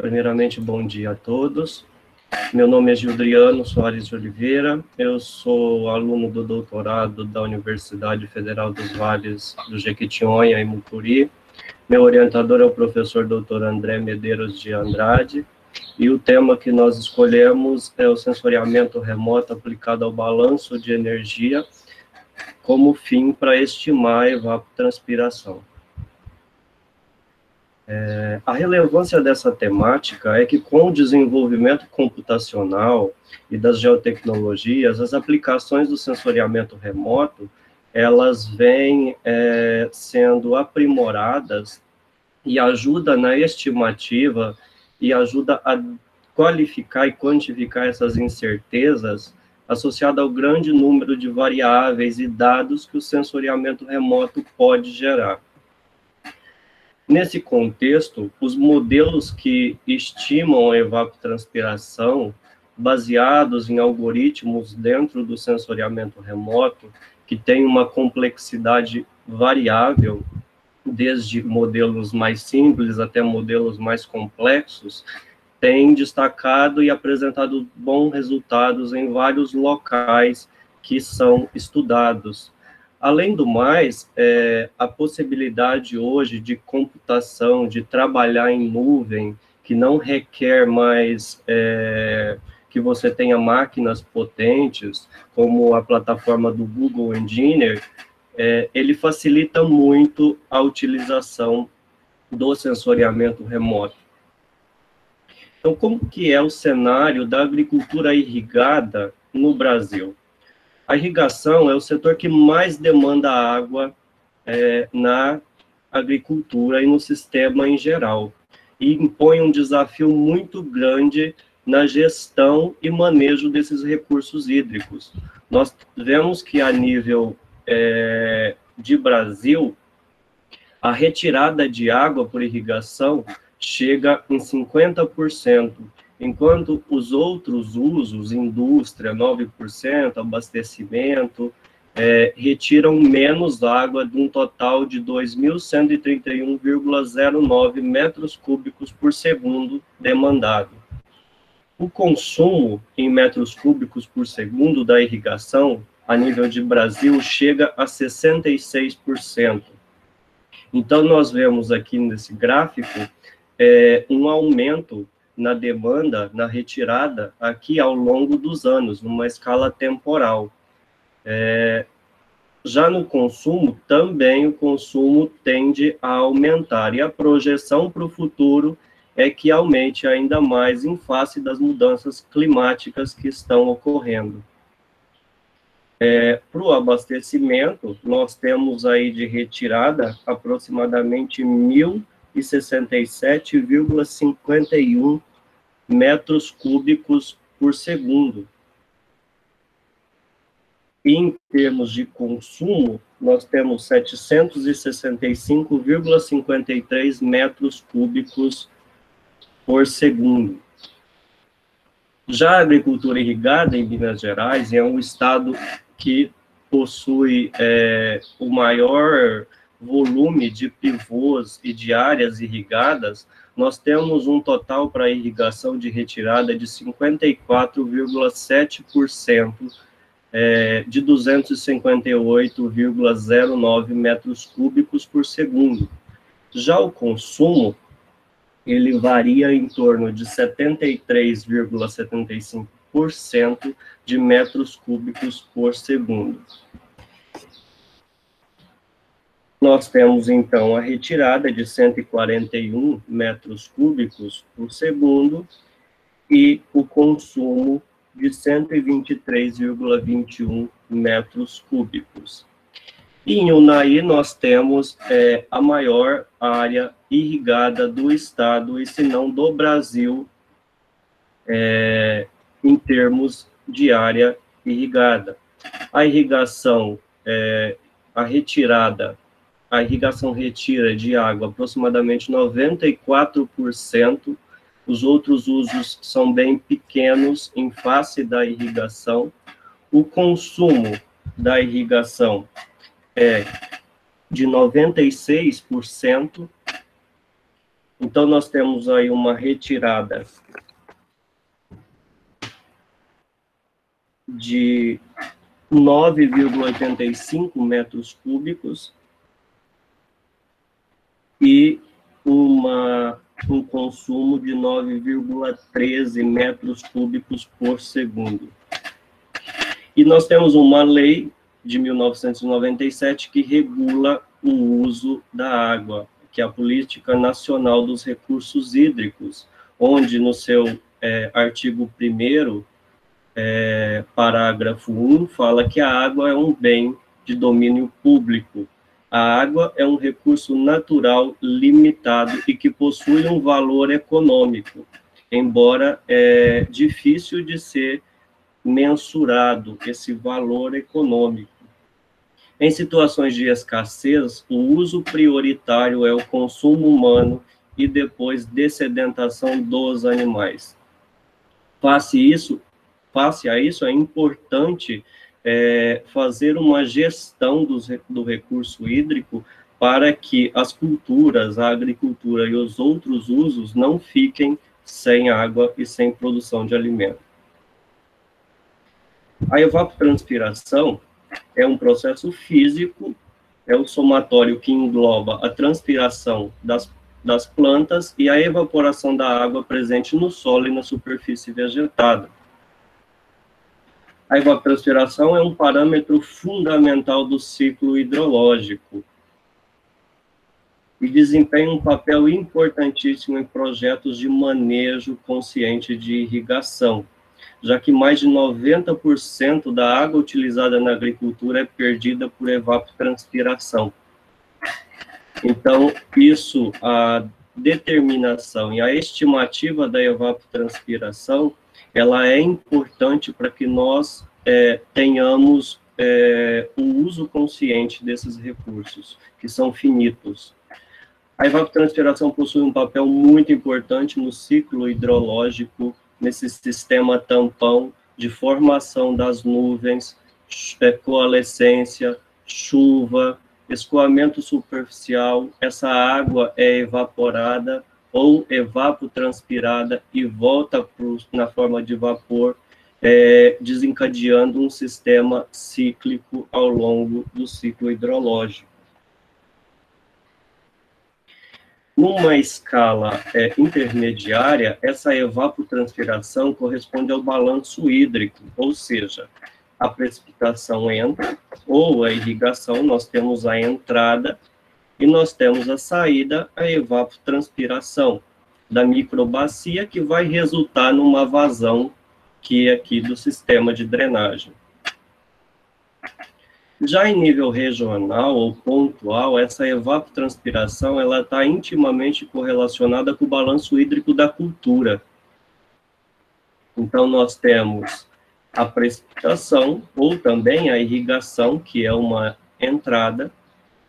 Primeiramente, bom dia a todos. Meu nome é Gildriano Soares de Oliveira, eu sou aluno do doutorado da Universidade Federal dos Vales do Jequitinhonha, em Mucuri. Meu orientador é o professor Dr. André Medeiros de Andrade, e o tema que nós escolhemos é o sensoriamento remoto aplicado ao balanço de energia como fim para estimar a evapotranspiração. A relevância dessa temática é que, com o desenvolvimento computacional e das geotecnologias, as aplicações do sensoriamento remoto, elas vêm sendo aprimoradas e ajuda na estimativa e ajuda a qualificar e quantificar essas incertezas associadas ao grande número de variáveis e dados que o sensoriamento remoto pode gerar. Nesse contexto, os modelos que estimam a evapotranspiração, baseados em algoritmos dentro do sensoriamento remoto, que tem uma complexidade variável, desde modelos mais simples até modelos mais complexos, têm destacado e apresentado bons resultados em vários locais que são estudados. Além do mais, a possibilidade hoje de computação, de trabalhar em nuvem, que não requer mais que você tenha máquinas potentes, como a plataforma do Google Engineer, ele facilita muito a utilização do sensoriamento remoto. Então, como que é o cenário da agricultura irrigada no Brasil? A irrigação é o setor que mais demanda água na agricultura e no sistema em geral, e impõe um desafio muito grande na gestão e manejo desses recursos hídricos. Nós vemos que, a nível de Brasil, a retirada de água por irrigação chega em 50%, enquanto os outros usos, indústria, 9%, abastecimento, retiram menos água de um total de 2.131,09 metros cúbicos por segundo demandado. O consumo em metros cúbicos por segundo da irrigação, a nível de Brasil, chega a 66%. Então, nós vemos aqui nesse gráfico um aumento na demanda, na retirada, aqui ao longo dos anos, numa escala temporal. Já no consumo, também o consumo tende a aumentar, e a projeção para o futuro é que aumente ainda mais em face das mudanças climáticas que estão ocorrendo. Para o abastecimento, nós temos aí de retirada aproximadamente 1.067,51 metros cúbicos por segundo. E, em termos de consumo, nós temos 765,53 metros cúbicos por segundo. Já a agricultura irrigada em Minas Gerais é um estado que possui o maior volume de pivôs e de áreas irrigadas. Nós temos um total para irrigação de retirada de 54,7%, de 258,09 metros cúbicos por segundo. Já o consumo, ele varia em torno de 73,75% de metros cúbicos por segundo. Nós temos, então, a retirada de 141 metros cúbicos por segundo e o consumo de 123,21 metros cúbicos. E em Unai, nós temos a maior área irrigada do estado, e se não do Brasil, em termos de área irrigada. A irrigação, a irrigação retira de água aproximadamente 94%, os outros usos são bem pequenos em face da irrigação. O consumo da irrigação é de 96%, Então, nós temos aí uma retirada de 9,85 metros cúbicos e um consumo de 9,13 metros cúbicos por segundo. E nós temos uma lei de 1997 que regula o uso da água, que é a Política Nacional dos Recursos Hídricos, onde no seu artigo 1º, parágrafo 1, fala que a água é um bem de domínio público. A água é um recurso natural limitado e que possui um valor econômico, embora é difícil de ser mensurado esse valor econômico. Em situações de escassez, o uso prioritário é o consumo humano e depois dessedentação dos animais. Face a isso, é importante fazer uma gestão do recurso hídrico para que as culturas, a agricultura e os outros usos não fiquem sem água e sem produção de alimento. A evapotranspiração é um processo físico, é o somatório que engloba a transpiração das plantas e a evaporação da água presente no solo e na superfície vegetada. A evapotranspiração é um parâmetro fundamental do ciclo hidrológico e desempenha um papel importantíssimo em projetos de manejo consciente de irrigação, já que mais de 90% da água utilizada na agricultura é perdida por evapotranspiração. Então, a determinação e a estimativa da evapotranspiração, ela é importante para que nós tenhamos o uso consciente desses recursos, que são finitos. A evapotranspiração possui um papel muito importante no ciclo hidrológico, nesse sistema tampão de formação das nuvens, coalescência, chuva, escoamento superficial. Essa água é evaporada ou evapotranspirada e volta na forma de vapor, desencadeando um sistema cíclico ao longo do ciclo hidrológico. Numa escala intermediária, essa evapotranspiração corresponde ao balanço hídrico, ou seja, a precipitação entra, ou a irrigação, nós temos a entrada, e nós temos a saída, a evapotranspiração da microbacia, que vai resultar numa vazão que é aqui do sistema de drenagem. Já em nível regional ou pontual, essa evapotranspiração ela está intimamente correlacionada com o balanço hídrico da cultura. Então, nós temos a precipitação, ou também a irrigação, que é uma entrada,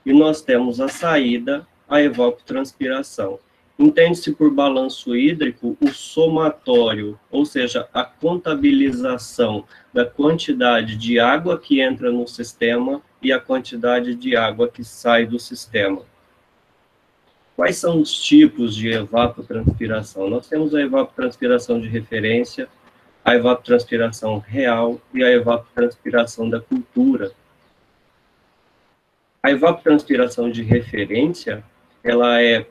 e nós temos a saída, a evapotranspiração. Entende-se por balanço hídrico o somatório, ou seja, a contabilização da quantidade de água que entra no sistema e a quantidade de água que sai do sistema. Quais são os tipos de evapotranspiração? Nós temos a evapotranspiração de referência, a evapotranspiração real e a evapotranspiração da cultura. A evapotranspiração de referência, ela é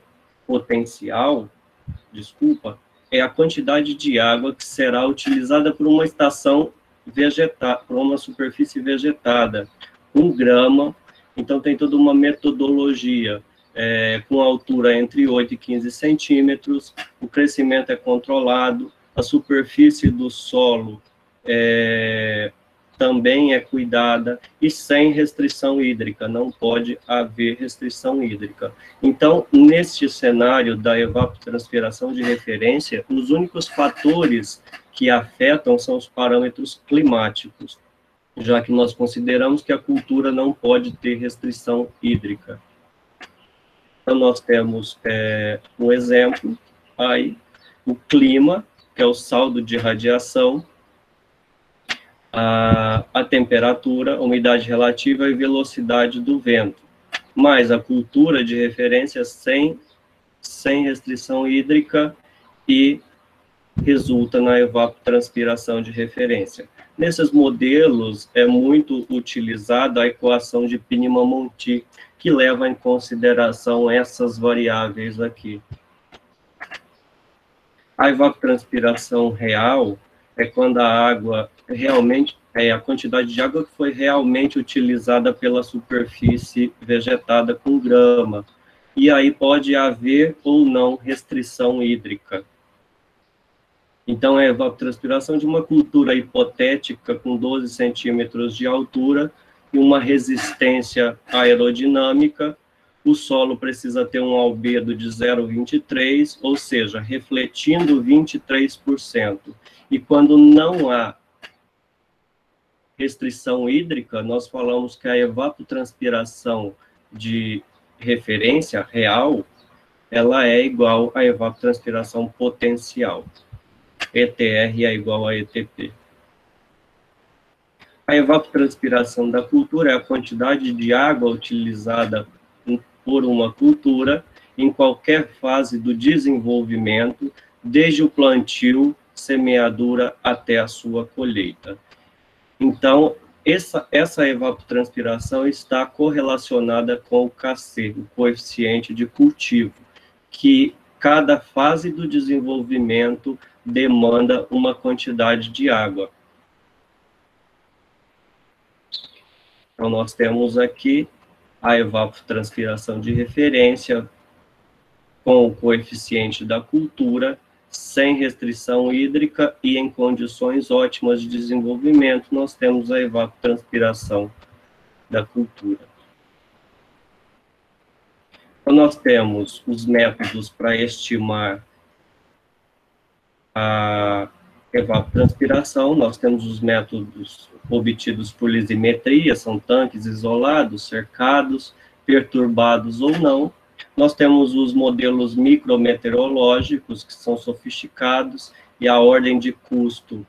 é a quantidade de água que será utilizada por uma estação vegetada, por uma superfície vegetada, com grama. Então tem toda uma metodologia, com altura entre 8 e 15 centímetros, o crescimento é controlado, a superfície do solo também é cuidada e sem restrição hídrica, não pode haver restrição hídrica. Então, neste cenário da evapotranspiração de referência, os únicos fatores que afetam são os parâmetros climáticos, já que nós consideramos que a cultura não pode ter restrição hídrica. Então, nós temos um exemplo aí, o clima, que é o saldo de radiação, a temperatura, a umidade relativa e velocidade do vento. Mas a cultura de referência sem sem restrição hídrica e resulta na evapotranspiração de referência. Nesses modelos é muito utilizada a equação de Piniman-Monti, que leva em consideração essas variáveis aqui. A evapotranspiração real é quando a água realmente, a quantidade de água que foi realmente utilizada pela superfície vegetada com grama. E aí pode haver ou não restrição hídrica. Então, é a evapotranspiração de uma cultura hipotética com 12 centímetros de altura e uma resistência aerodinâmica. O solo precisa ter um albedo de 0,23, ou seja, refletindo 23%. E quando não há restrição hídrica, nós falamos que a evapotranspiração de referência real, ela é igual à evapotranspiração potencial. ETR é igual a ETP. A evapotranspiração da cultura é a quantidade de água utilizada por uma cultura em qualquer fase do desenvolvimento, desde o plantio, semeadura até a sua colheita. Então, essa evapotranspiração está correlacionada com o KC, o coeficiente de cultivo, que cada fase do desenvolvimento demanda uma quantidade de água. Então, nós temos aqui a evapotranspiração de referência com o coeficiente da cultura, sem restrição hídrica e em condições ótimas de desenvolvimento, nós temos a evapotranspiração da cultura. Então, nós temos os métodos para estimar a evapotranspiração, nós temos os métodos obtidos por lisimetria, são tanques isolados, cercados, perturbados ou não. Nós temos os modelos micrometeorológicos, que são sofisticados, e a ordem de custo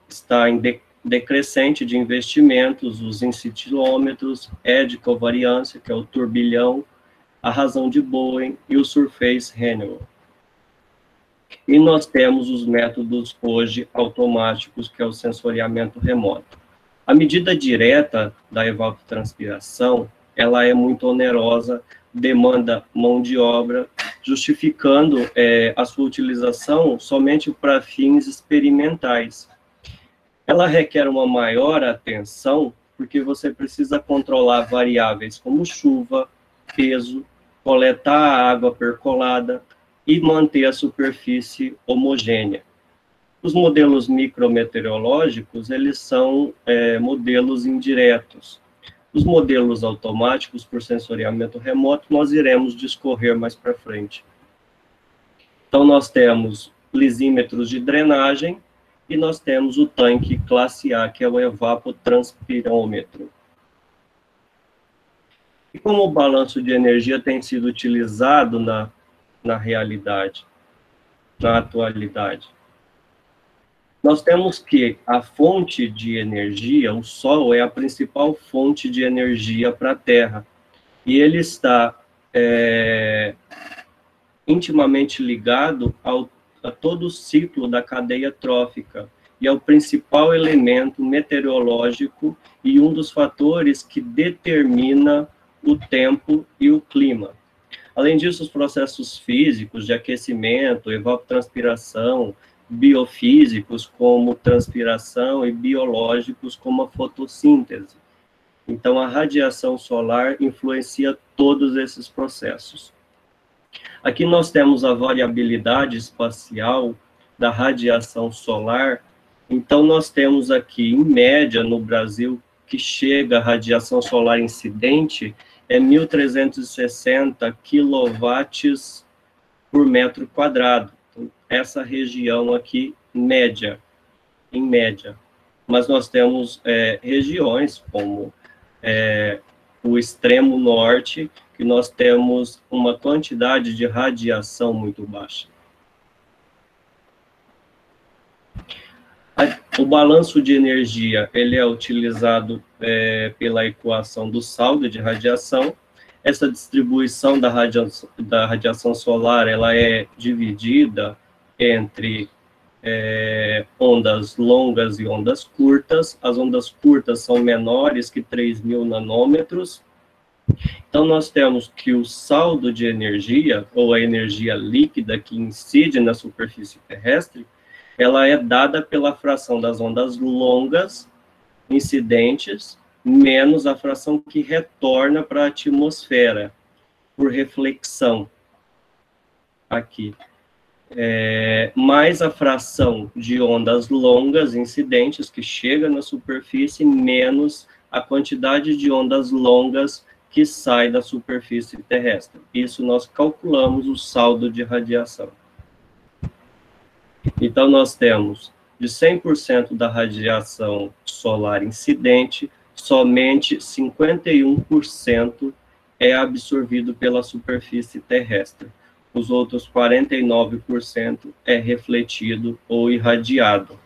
está em decrescente de investimentos, os incintilômetros, ED covariância, que é o turbilhão, a razão de Bowen e o Surface Renewal. E nós temos os métodos hoje automáticos, que é o sensoriamento remoto. A medida direta da evapotranspiração, ela é muito onerosa, demanda mão de obra, justificando a sua utilização somente para fins experimentais. Ela requer uma maior atenção, porque você precisa controlar variáveis como chuva, peso, coletar a água percolada e manter a superfície homogênea. Os modelos micrometeorológicos, eles são modelos indiretos. Os modelos automáticos, por sensoriamento remoto, nós iremos discorrer mais para frente. Então, nós temos lisímetros de drenagem e nós temos o tanque classe A, que é o evapotranspirômetro. E como o balanço de energia tem sido utilizado na realidade, na atualidade? Nós temos que a fonte de energia, o Sol, é a principal fonte de energia para a Terra. E ele está intimamente ligado a todo o ciclo da cadeia trófica. E é o principal elemento meteorológico e um dos fatores que determina o tempo e o clima. Além disso, os processos físicos de aquecimento, evapotranspiração, biofísicos, como transpiração, e biológicos, como a fotossíntese. Então, a radiação solar influencia todos esses processos. Aqui nós temos a variabilidade espacial da radiação solar. Então, nós temos aqui, em média, no Brasil, que chega a radiação solar incidente, 1.360 quilowatts por metro quadrado. Essa região aqui, média, em média. Mas nós temos regiões como o extremo norte, que nós temos uma quantidade de radiação muito baixa. O balanço de energia, ele é utilizado pela equação do saldo de radiação. Essa distribuição da radiação solar, ela é dividida entre ondas longas e ondas curtas. As ondas curtas são menores que 3.000 nanômetros. Então, nós temos que o saldo de energia, ou a energia líquida que incide na superfície terrestre, ela é dada pela fração das ondas longas incidentes, menos a fração que retorna para a atmosfera, por reflexão, aqui. Mais a fração de ondas longas incidentes que chega na superfície, menos a quantidade de ondas longas que sai da superfície terrestre. Isso nós calculamos o saldo de radiação. Então, nós temos de 100% da radiação solar incidente, somente 51% é absorvido pela superfície terrestre. Os outros 49% é refletido ou irradiado.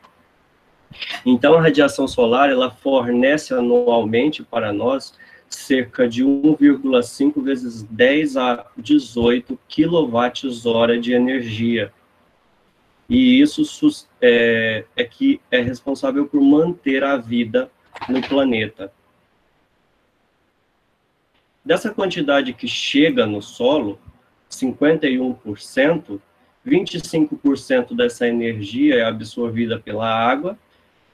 Então, a radiação solar, ela fornece anualmente para nós cerca de 1,5 vezes 10 a 18 kWh de energia. E isso que é responsável por manter a vida no planeta. Dessa quantidade que chega no solo, 51%, 25% dessa energia é absorvida pela água,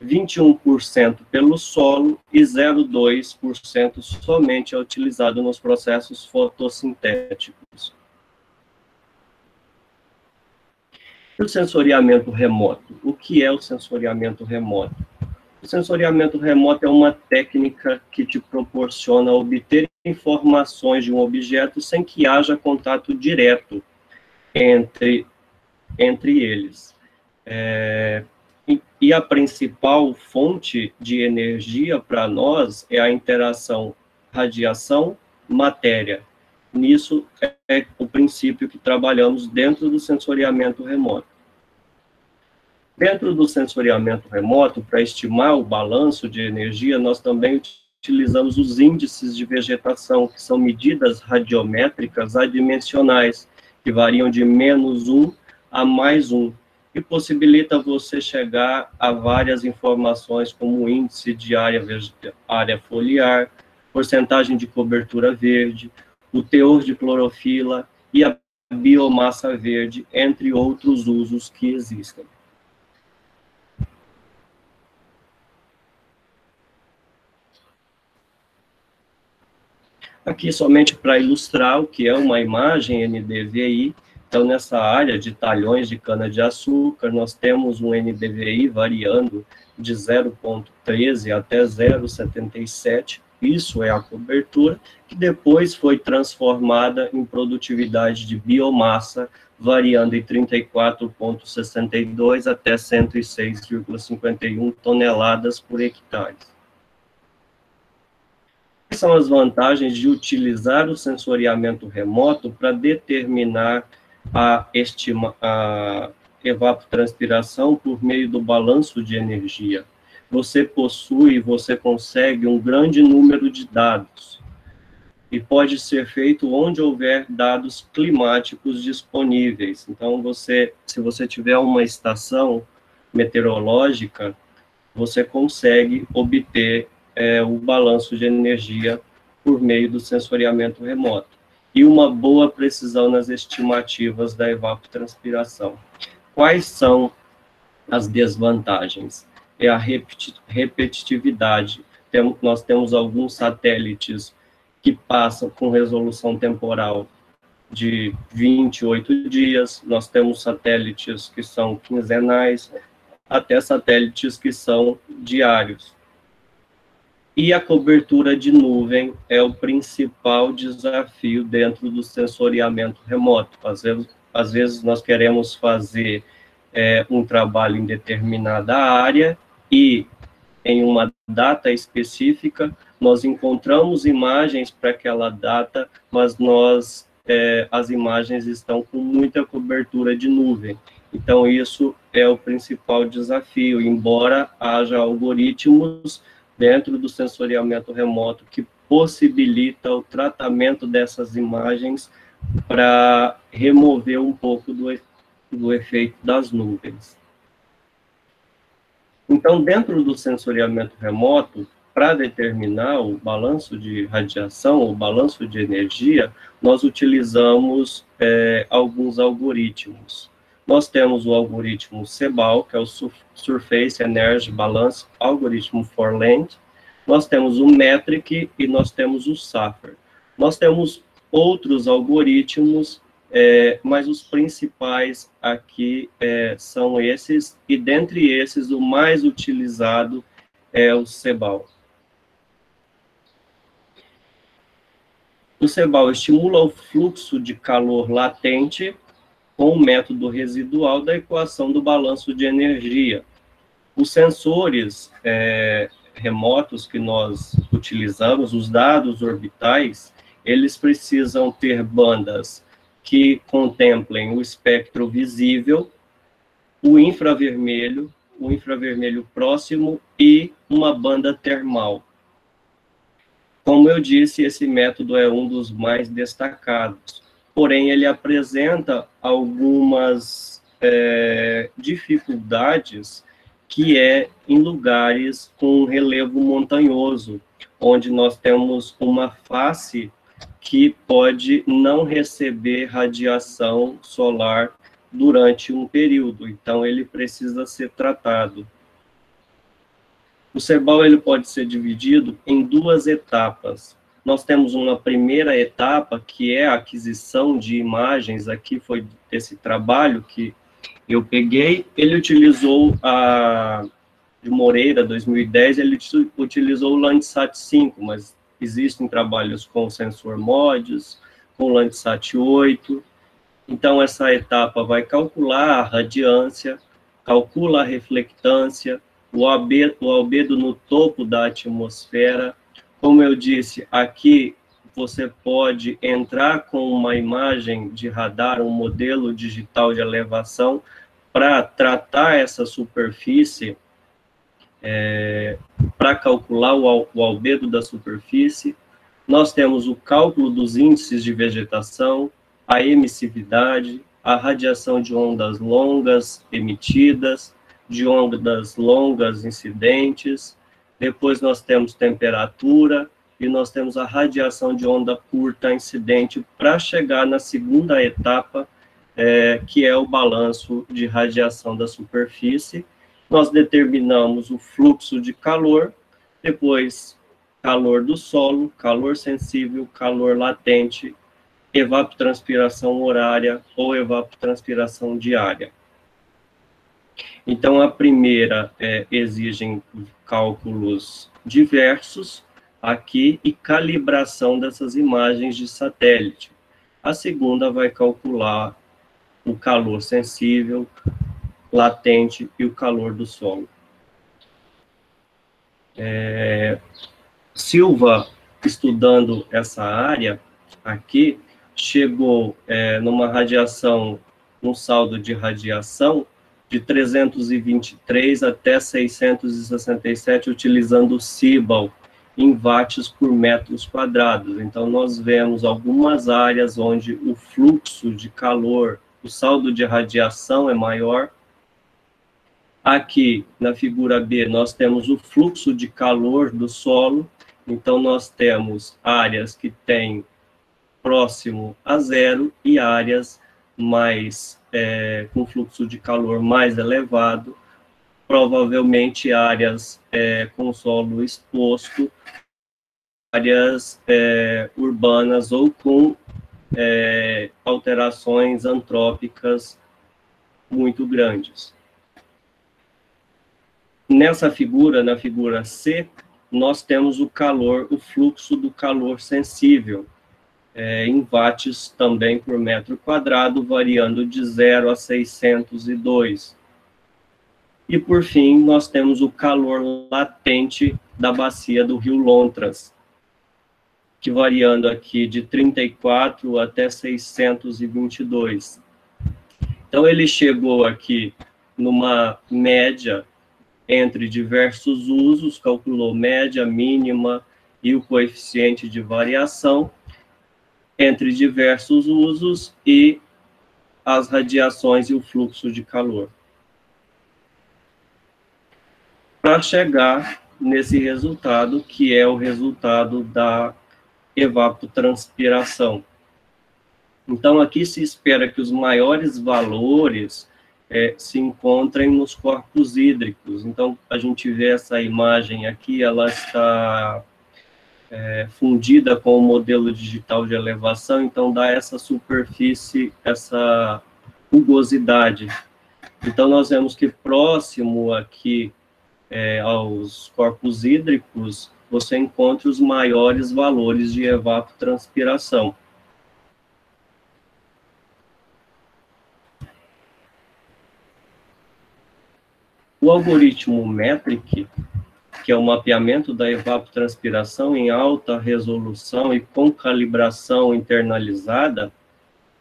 21% pelo solo e 0,2% somente é utilizado nos processos fotossintéticos. E o sensoriamento remoto? O que é o sensoriamento remoto? O sensoriamento remoto é uma técnica que te proporciona obter informações de um objeto sem que haja contato direto entre eles. E a principal fonte de energia para nós é a interação radiação-matéria. Nisso é o princípio que trabalhamos dentro do sensoriamento remoto. Dentro do sensoriamento remoto, para estimar o balanço de energia, nós também utilizamos os índices de vegetação, que são medidas radiométricas adimensionais, que variam de -1 a +1, e possibilita você chegar a várias informações, como o índice de área foliar, porcentagem de cobertura verde, o teor de clorofila e a biomassa verde, entre outros usos que existem. Aqui, somente para ilustrar o que é uma imagem NDVI, então, nessa área de talhões de cana-de-açúcar, nós temos um NDVI variando de 0,13 até 0,77, isso é a cobertura, que depois foi transformada em produtividade de biomassa, variando em 34,62 até 106,51 toneladas por hectare. Quais são as vantagens de utilizar o sensoriamento remoto para determinar a evapotranspiração por meio do balanço de energia? Você consegue um grande número de dados, e pode ser feito onde houver dados climáticos disponíveis. Então, se você tiver uma estação meteorológica, você consegue obter o balanço de energia por meio do sensoriamento remoto. E uma boa precisão nas estimativas da evapotranspiração. Quais são as desvantagens? É a repetitividade. Nós temos alguns satélites que passam com resolução temporal de 28 dias, nós temos satélites que são quinzenais, até satélites que são diários. E a cobertura de nuvem é o principal desafio dentro do sensoriamento remoto. Às vezes nós queremos fazer um trabalho em determinada área e, em uma data específica, nós encontramos imagens para aquela data, mas as imagens estão com muita cobertura de nuvem. Então, isso é o principal desafio, embora haja algoritmos dentro do sensoriamento remoto que possibilita o tratamento dessas imagens para remover um pouco do efeito das nuvens. Então, dentro do sensoriamento remoto, para determinar o balanço de radiação, o balanço de energia, nós utilizamos alguns algoritmos. Nós temos o algoritmo CEBAL, que é o Surface Energy Balance Algorithm for Land. Nós temos o METRIC e nós temos o SAFER. Nós temos outros algoritmos, mas os principais aqui são esses, e dentre esses, o mais utilizado é o CEBAL. O CEBAL estimula o fluxo de calor latente com o método residual da equação do balanço de energia. Os sensores remotos que nós utilizamos, os dados orbitais, eles precisam ter bandas que contemplem o espectro visível, o infravermelho próximo e uma banda termal. Como eu disse, esse método é um dos mais destacados, porém ele apresenta algumas dificuldades, que é em lugares com relevo montanhoso, onde nós temos uma face que pode não receber radiação solar durante um período, então ele precisa ser tratado. O CEBAL ele pode ser dividido em duas etapas. Nós temos uma primeira etapa, que é a aquisição de imagens. Aqui foi esse trabalho que eu peguei. Ele utilizou de Moreira, 2010, ele utilizou o Landsat 5, mas existem trabalhos com o sensor MODIS, com o Landsat 8. Então, essa etapa vai calcular a radiância, calcula a reflectância, o albedo no topo da atmosfera. Como eu disse, aqui você pode entrar com uma imagem de radar, um modelo digital de elevação, para tratar essa superfície, para calcular o albedo da superfície. Nós temos o cálculo dos índices de vegetação, a emissividade, a radiação de ondas longas emitidas, de ondas longas incidentes. Depois nós temos temperatura e nós temos a radiação de onda curta incidente, para chegar na segunda etapa, que é o balanço de radiação da superfície. Nós determinamos o fluxo de calor, depois calor do solo, calor sensível, calor latente, evapotranspiração horária ou evapotranspiração diária. Então, a primeira exigem cálculos diversos aqui e calibração dessas imagens de satélite. A segunda vai calcular o calor sensível, latente e o calor do solo. Silva, estudando essa área aqui, chegou numa radiação, um saldo de radiação de 323 até 667, utilizando o CIBAL em watts por metros quadrados. Então, nós vemos algumas áreas onde o fluxo de calor, o saldo de radiação é maior. Aqui, na figura B, nós temos o fluxo de calor do solo. Então, nós temos áreas que têm próximo a zero e áreas mais com fluxo de calor mais elevado, provavelmente áreas com solo exposto, áreas urbanas ou com alterações antrópicas muito grandes. Nessa figura, na figura C, nós temos o calor, o fluxo do calor sensível, em watts também por metro quadrado, variando de 0 a 602. E, por fim, nós temos o calor latente da bacia do Rio Lontras, que variando aqui de 34 até 622. Então, ele chegou aqui numa média entre diversos usos, calculou média, mínima e o coeficiente de variação entre diversos usos e as radiações e o fluxo de calor. Para chegar nesse resultado, que é o resultado da evapotranspiração. Então, aqui se espera que os maiores valores se encontrem nos corpos hídricos. Então, a gente vê essa imagem aqui, ela está fundida com o modelo digital de elevação, então dá essa superfície, essa rugosidade. Então, nós vemos que próximo aqui aos corpos hídricos, você encontra os maiores valores de evapotranspiração. O algoritmo METRIC, que é o mapeamento da evapotranspiração em alta resolução e com calibração internalizada,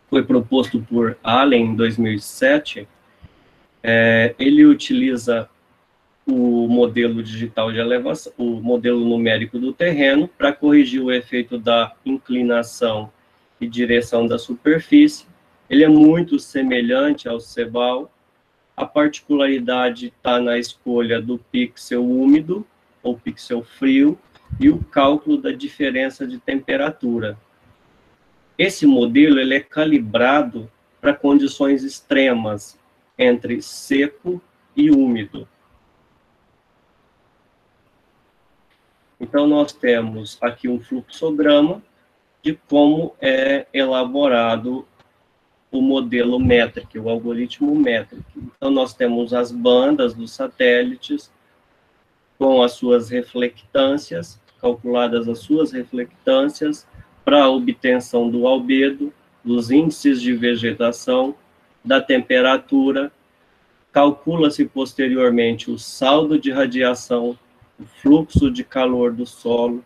foi proposto por Allen em 2007. Ele utiliza o modelo digital de elevação, o modelo numérico do terreno, para corrigir o efeito da inclinação e direção da superfície. Ele é muito semelhante ao CEBAL. A particularidade está na escolha do pixel úmido ou pixel frio e o cálculo da diferença de temperatura. Esse modelo ele é calibrado para condições extremas entre seco e úmido. Então, nós temos aqui um fluxograma de como é elaborado o modelo METRIC, o algoritmo METRIC. Então, nós temos as bandas dos satélites com as suas reflectâncias, calculadas as suas reflectâncias, para a obtenção do albedo, dos índices de vegetação, da temperatura, calcula-se posteriormente o saldo de radiação, o fluxo de calor do solo,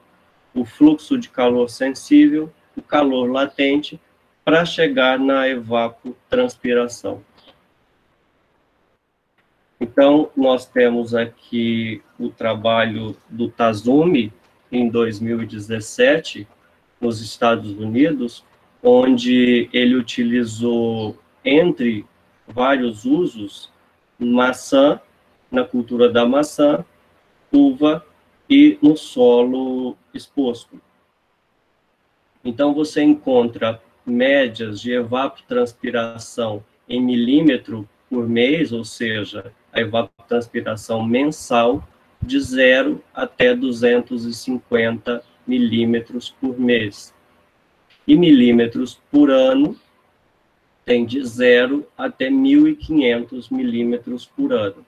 o fluxo de calor sensível, o calor latente, para chegar na evapotranspiração. Então, nós temos aqui o trabalho do Tazumi, em 2017, nos Estados Unidos, onde ele utilizou, entre vários usos, maçã, na cultura da maçã, uva e no solo exposto. Então, você encontra médias de evapotranspiração em milímetro por mês, ou seja, a evapotranspiração mensal, de 0 até 250 milímetros por mês. E milímetros por ano tem de 0 até 1.500 milímetros por ano.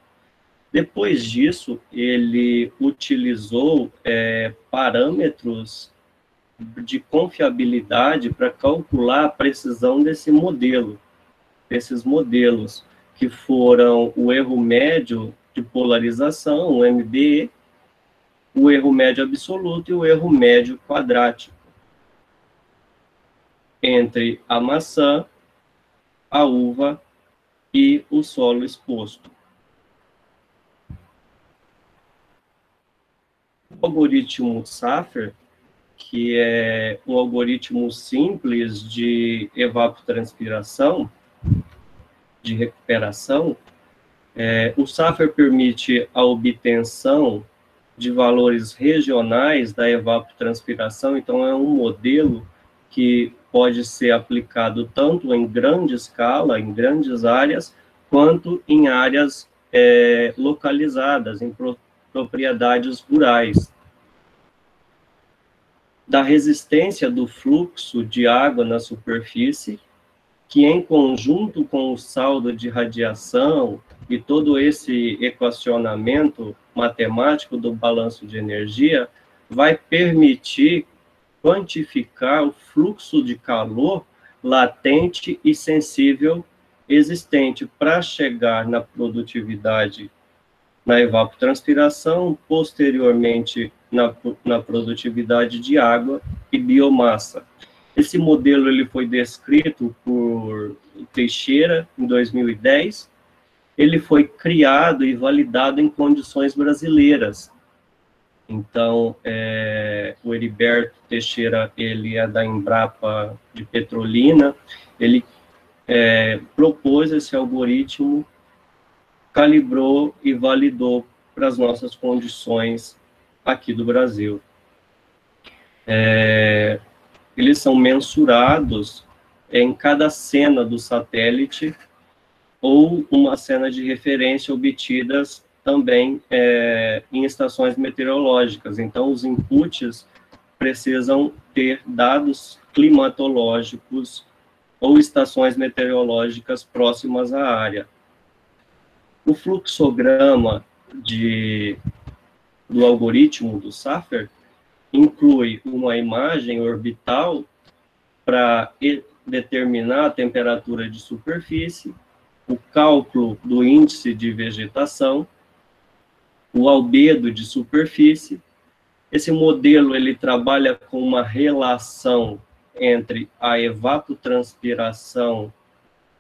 Depois disso, ele utilizou parâmetros de confiabilidade para calcular a precisão desses modelos, que foram o erro médio de polarização, o MBE, o erro médio absoluto e o erro médio quadrático, entre a maçã, a uva e o solo exposto. O algoritmo SAFER, que é um algoritmo simples de evapotranspiração, de recuperação, o SAFER permite a obtenção de valores regionais da evapotranspiração, então é um modelo que pode ser aplicado tanto em grande escala, em grandes áreas, quanto em áreas localizadas, em propriedades rurais. Da resistência do fluxo de água na superfície, que em conjunto com o saldo de radiação e todo esse equacionamento matemático do balanço de energia, vai permitir quantificar o fluxo de calor latente e sensível existente para chegar na produtividade na evapotranspiração, posteriormente na produtividade de água e biomassa. Esse modelo ele foi descrito por Teixeira em 2010. Ele foi criado e validado em condições brasileiras. Então, o Heriberto Teixeira, ele é da Embrapa de Petrolina, ele propôs esse algoritmo, calibrou e validou para as nossas condições aqui do Brasil. Eles são mensurados em cada cena do satélite ou uma cena de referência obtidas também em estações meteorológicas. Então, os inputs precisam ter dados climatológicos ou estações meteorológicas próximas à área. O fluxograma do algoritmo do SAFER inclui uma imagem orbital para determinar a temperatura de superfície, o cálculo do índice de vegetação, o albedo de superfície. Esse modelo ele trabalha com uma relação entre a evapotranspiração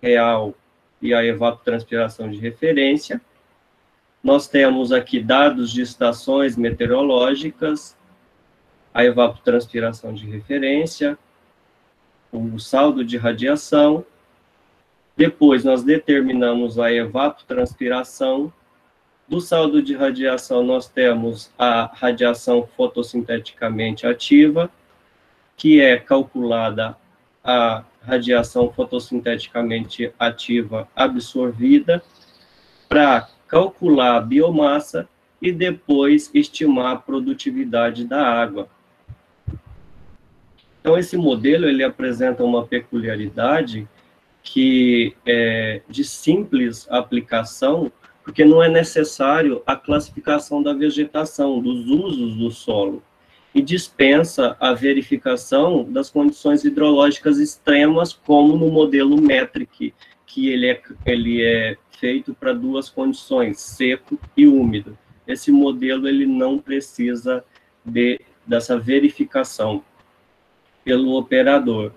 real e a evapotranspiração de referência. Nós temos aqui dados de estações meteorológicas, a evapotranspiração de referência, o saldo de radiação. Depois, nós determinamos a evapotranspiração. Do saldo de radiação, nós temos a radiação fotossinteticamente ativa, que é calculada a radiação fotossinteticamente ativa absorvida, para calcular a biomassa e depois estimar a produtividade da água. Então, esse modelo ele apresenta uma peculiaridade que é de simples aplicação, porque não é necessário a classificação da vegetação, dos usos do solo, e dispensa a verificação das condições hidrológicas extremas, como no modelo METRIC, que ele é feito para duas condições, seco e úmido. Esse modelo ele não precisa dessa verificação pelo operador.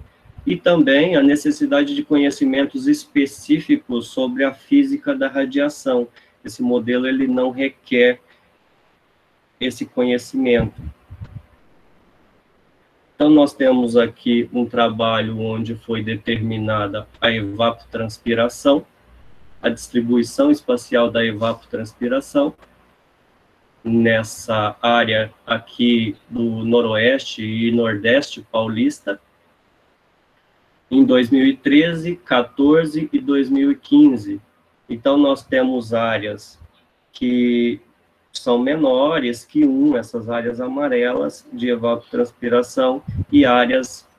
E também a necessidade de conhecimentos específicos sobre a física da radiação. Esse modelo ele não requer esse conhecimento. Então, nós temos aqui um trabalho onde foi determinada a evapotranspiração, a distribuição espacial da evapotranspiração, nessa área aqui do Noroeste e Nordeste paulista, em 2013, 14 e 2015. Então, nós temos áreas que são menores que essas áreas amarelas de evapotranspiração, e áreas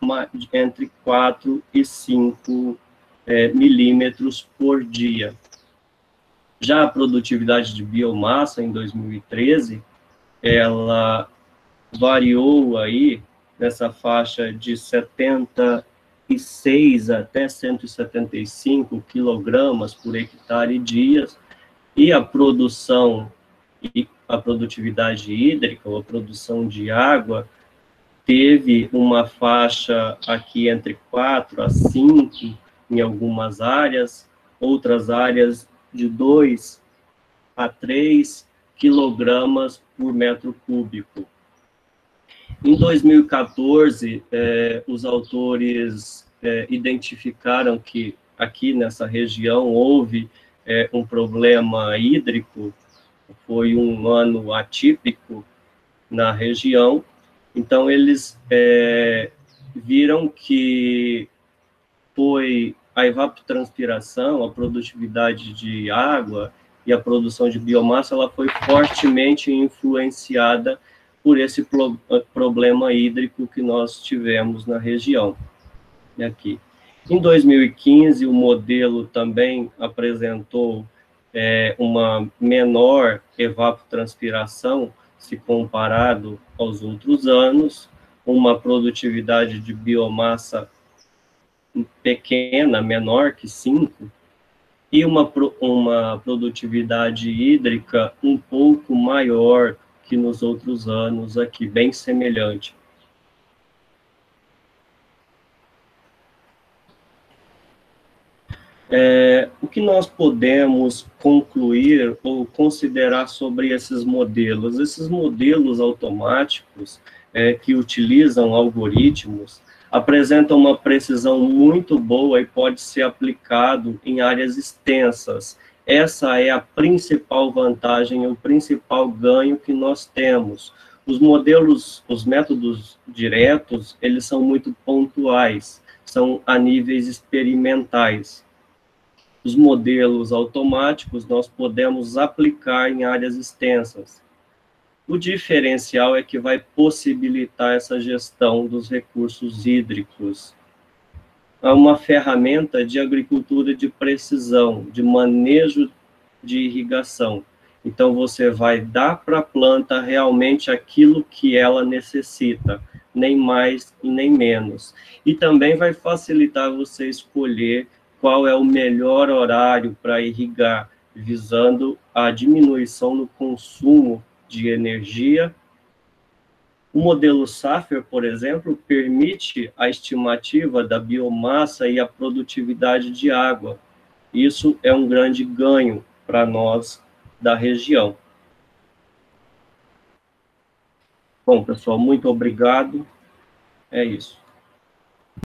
entre 4 e 5 milímetros por dia. Já a produtividade de biomassa em 2013, ela variou aí nessa faixa de 76 até 175 quilogramas por hectare dias, e a produção e a produtividade hídrica, ou a produção de água, teve uma faixa aqui entre 4 a 5 em algumas áreas, outras áreas de 2 a 3 quilogramas por metro cúbico. Em 2014, os autores identificaram que aqui nessa região houve um problema hídrico, foi um ano atípico na região. Então, eles viram que foi a evapotranspiração, a produtividade de água e a produção de biomassa, ela foi fortemente influenciada por esse problema hídrico que nós tivemos na região. Aqui. Em 2015, o modelo também apresentou uma menor evapotranspiração, se comparado aos outros anos, uma produtividade de biomassa pequena, menor que 5, e uma produtividade hídrica um pouco maior que nos outros anos aqui, bem semelhante. O que nós podemos concluir ou considerar sobre esses modelos? Esses modelos automáticos que utilizam algoritmos apresentam uma precisão muito boa e pode ser aplicado em áreas extensas. Essa é a principal vantagem, o principal ganho que nós temos. Os modelos, os métodos diretos, eles são muito pontuais, são a níveis experimentais. Os modelos automáticos nós podemos aplicar em áreas extensas. O diferencial é que vai possibilitar essa gestão dos recursos hídricos. É uma ferramenta de agricultura de precisão, de manejo de irrigação. Então, você vai dar para a planta realmente aquilo que ela necessita, nem mais e nem menos. E também vai facilitar você escolher qual é o melhor horário para irrigar, visando a diminuição no consumo de energia. O modelo Safer, por exemplo, permite a estimativa da biomassa e a produtividade de água. Isso é um grande ganho para nós da região. Bom, pessoal, muito obrigado. É isso.